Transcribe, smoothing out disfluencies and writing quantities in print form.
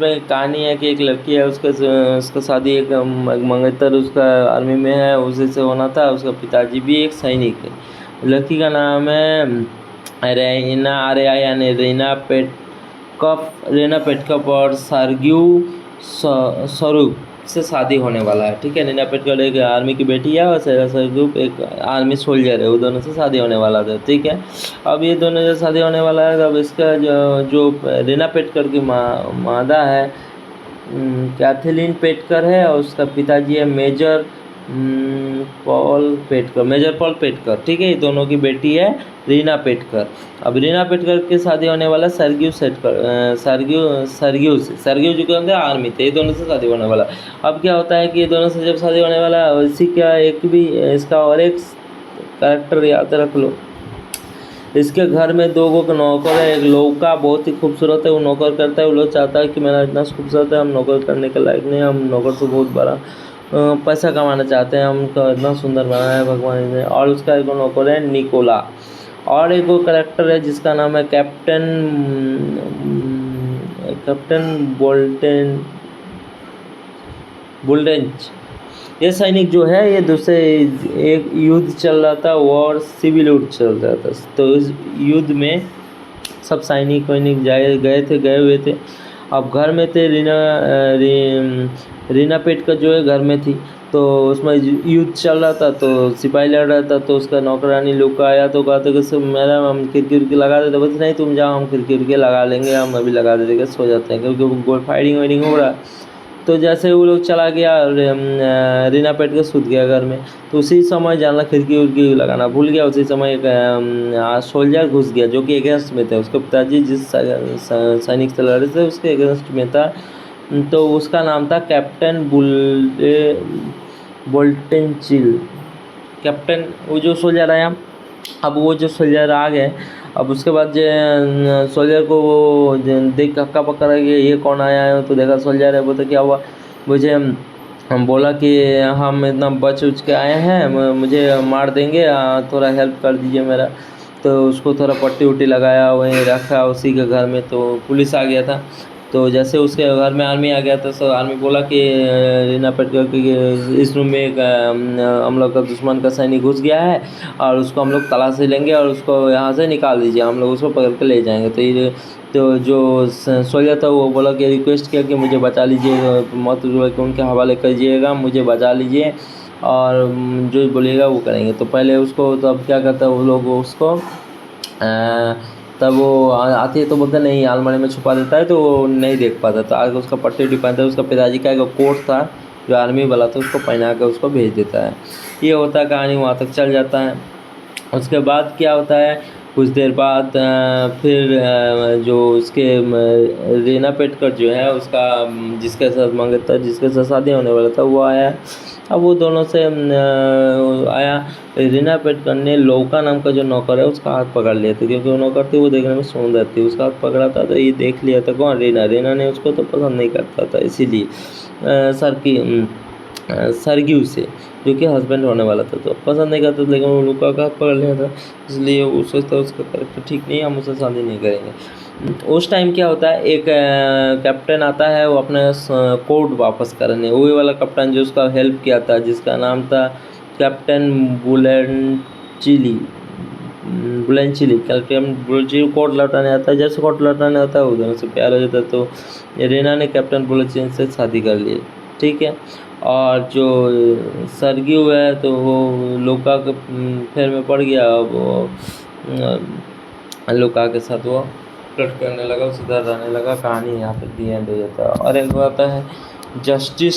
इसमें कहानी है कि एक लड़की है, उसका शादी एक मंगेतर उसका आर्मी में है, उसी से होना था। उसका पिताजी भी एक सैनिक है। लड़की का नाम है रेना आर्या यानी रेना पेटकप और सर्गियो स्वरूप से शादी होने वाला है। ठीक है, रीना पेटकर एक आर्मी की बेटी है और स्वरूप एक आर्मी सोल्जर है। वो दोनों से शादी होने वाला था। ठीक है, अब ये दोनों से शादी होने वाला है। अब इसका जो रीना पेटकर की मादा है कैथलीन पेटकर है, और उसका पिताजी है मेजर पॉल पेटकर। ठीक है, ये दोनों की बेटी है रीना पेटकर। अब रीना पेटकर की शादी होने वाला सरगियो जो के अंदर आर्मी थे, ये दोनों से शादी होने वाला। अब क्या होता है कि ये दोनों से जब शादी होने वाला, इसी का एक भी इसका और एक कैरेक्टर याद रख लो। इसके घर में 2 नौकर है। एक लौका बहुत ही खूबसूरत है, वो नौकर करता है। वो लोग चाहता है कि मेरा इतना खूबसूरत है, हम नौकर करने के लायक नहीं, हम नौकर से बहुत बड़ा पैसा कमाना चाहते हैं, हमको इतना सुंदर बनाया है भगवान ने। और उसका एक नौकर है निकोला। और एक वो करेक्टर है जिसका नाम है कैप्टन बुल्डेंच। ये सैनिक जो है, ये दूसरे एक युद्ध चल रहा था, वॉर सिविल युद्ध चल रहा था। तो इस युद्ध में सब सैनिक गए हुए थे। अब घर में थे रीना पेटकर जो है घर में थी। तो उसमें युद्ध चल रहा था, तो सिपाही लड़ रहा था। तो उसका नौकरानी लुका आया तो कहा था कि मेरा हम खिड़की लगा देते। बस नहीं, तुम जाओ, हम खिड़की लगा लेंगे, हम अभी लगा देते, सो जाते हैं, क्योंकि फायरिंग वायरिंग हो रहा है। तो जैसे वो लोग चला गया, रीना पेटकर सूत गया घर में। तो उसी समय जानला खिड़की उड़की लगाना भूल गया। उसी समय एक सोल्जर घुस गया जो कि अगेंस्ट में थे। उसके पिताजी जिस सैनिक से लड़े थे उसके अगेंस्ट में था। तो उसका नाम था कैप्टन बोल्टेंचिल। कैप्टन वो जो सोल्जर आया, अब वो जो सोल्जर आ गए, अब उसके बाद जो सोल्जर को वो देख हक्का पक्का रह गया, ये कौन आया है। तो देखा सोल्जर है। बोलते क्या हुआ, मुझे हम बोला कि हम इतना बच उच के आए हैं, मुझे मार देंगे, थोड़ा हेल्प कर दीजिए मेरा। तो उसको थोड़ा पट्टी उट्टी लगाया, वहीं रखा उसी के घर में। तो पुलिस आ गया था। तो जैसे उसके घर में आर्मी आ गया था, तो आर्मी बोला कि रीना पेटकर के इस रूम में एक हम लोग का दुश्मन का सैनिक घुस गया है, और उसको हम लोग तलाशी लेंगे और उसको यहाँ से निकाल दीजिए, हम लोग उसको पकड़ के ले जाएंगे। तो जो सोल्जर था वो बोला कि रिक्वेस्ट किया कि मुझे बचा लीजिए, मत के उनके हवाले करिएगा, मुझे बचा लीजिए, और जो बोलिएगा वो करेंगे। तो पहले उसको, तो अब क्या करता है वो लोग उसको तब वो आती है तो बोलते नहीं, अलमारी में छुपा देता है, तो वो नहीं देख पाता। तो आगे उसका पट्टी उट्टी पहनता है। उसका पिताजी का एक कोट था जो आर्मी वाला था, उसको पहना कर उसको भेज देता है। ये होता है, कहानी वहाँ तक चल जाता है। उसके बाद क्या होता है, कुछ देर बाद फिर जो उसके रीना पेटकर जो है उसका जिसके साथ मंगेतर जिसके साथ शादी होने वाला था वो आया। अब वो दोनों से आया। रीना पेटकर ने लौका नाम का जो नौकर है उसका हाथ पकड़ लिया था, क्योंकि वो नौकर थी, वो देखने में सुंदर थी। उसका हाथ पकड़ा था तो ये देख लिया था कौन, रीना ने उसको तो पसंद नहीं करता था, इसीलिए सरगियो से, जो कि हस्बैंड होने वाला था, तो पसंद नहीं करता था। लेकिन वो लुका का हाथ पकड़ लिया था, इसलिए वो सोचता उसका कैरेक्टर ठीक नहीं है, हम उससे शादी नहीं करेंगे। उस टाइम क्या होता है, एक कैप्टन आता है, वो अपने कोड वापस करने, वही वाला कैप्टन जो उसका हेल्प किया था, जिसका नाम था कैप्टन बुलेंचिली। कैप्टन बुलेंचिली कोड लौटाने आता है। जैसे कोड लौटाने आता है उधर से प्यार हो जाता है। तो रीना ने कैप्टन बुलेंचिली से शादी कर ली। ठीक है, और जो सरगियो है तो वो लुका के फेर में पड़ गया। वो लुका के साथ वो फ्लर्ट करने लगा, सुधर रहने लगा। कहानी यहाँ पर दी एंड हो जाता है। और एक आता है जस्टिस